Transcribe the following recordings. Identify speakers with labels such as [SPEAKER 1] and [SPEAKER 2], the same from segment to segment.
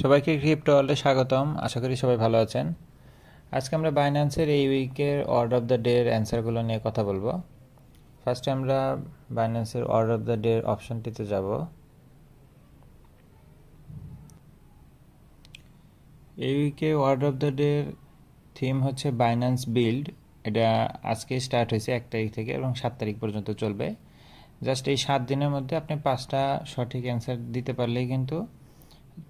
[SPEAKER 1] সবাইকে ক্রিপ্টো ওয়ার্ল্ডে স্বাগতম। আশা করি সবাই ভালো আছেন। আজকে আমরা বাইন্যান্সের এই উইকের অর্ডার অফ দ্য ডে এর অ্যান্সারগুলো নিয়ে কথা বলবো। ফার্স্টে আমরা বাইন্যান্সের অর্ডার অফ দ্য ডে এর অপশনটিতে যাব। এই উইকে অর্ডার অফ দ্য ডে এর থিম হচ্ছে বাইন্যান্স বিল্ড। এটা আজকে স্টার্ট হয়েছে 1 তারিখ থেকে এবং 7 তারিখ পর্যন্ত চলবে। জাস্ট এই 7 দিনের মধ্যে আপনি 5টা সঠিক অ্যান্সার দিতে পারলেই কিন্তু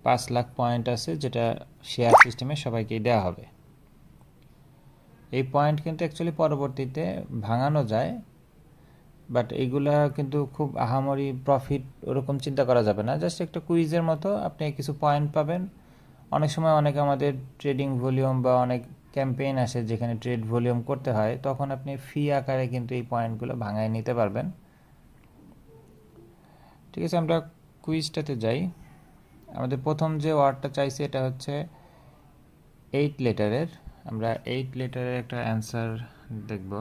[SPEAKER 1] 5 লাখ পয়েন্ট আছে, যেটা শেয়ার সিস্টেমে সবাইকেই দেওয়া হবে। এই পয়েন্ট কিন্তু অ্যাকচুয়ালি পরবর্তীতে ভাঙানো যায়, বাট এইগুলা কিন্তু খুব আহামরি প্রফিট ওরকম চিন্তা করা যাবে না। জাস্ট একটা কুইজের মতো আপনি কিছু পয়েন্ট পাবেন। অনেক সময় অনেক আমাদের ট্রেডিং ভলিউম বা অনেক ক্যাম্পেইন আসে যেখানে ট্রেড ভলিউম করতে হয়, তখন আপনি ফি আকারে কিন্তু এই পয়েন্টগুলো ভাঙায় নিতে পারবেন। ঠিক আছে, আমরা কুইজটাতে যাই। আমাদের প্রথম যে ওয়ার্ডটা চাইছে এটা হচ্ছে 8 লেটারের। আমরা 8 লেটারের একটা অ্যান্সার দেখব।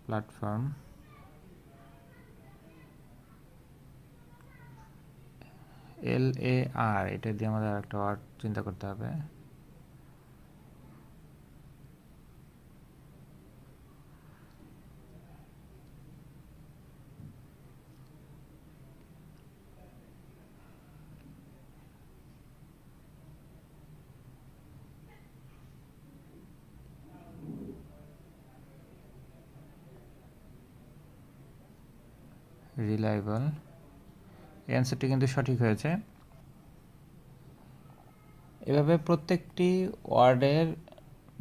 [SPEAKER 1] প্ল্যাটফর্ম LAR, এটা দিয়ে আমাদের একটা ওয়ার্ড চিন্তা করতে হবে। রিলায়েবল, এই অ্যান্সারটি কিন্তু সঠিক হয়েছে। এভাবে প্রত্যেকটি ওয়ার্ডের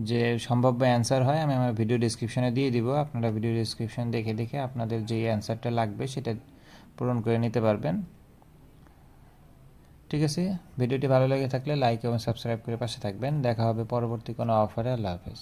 [SPEAKER 1] যে সম্ভাব্য অ্যান্সার হয় আমি আমার ভিডিও ডেসক্রিপশনে দিয়ে দিব। আপনারা ভিডিও ডেসক্রিপশন দেখে দেখে আপনাদের যে অ্যান্সারটা লাগবে সেটা পূরণ করে নিতে পারবেন। ঠিক আছে, ভিডিওটি ভালো লেগে থাকলে লাইক এবং সাবস্ক্রাইব করে পাশে থাকবেন। দেখা হবে পরবর্তী কোনো অফারে। আল্লাহ হাফেজ।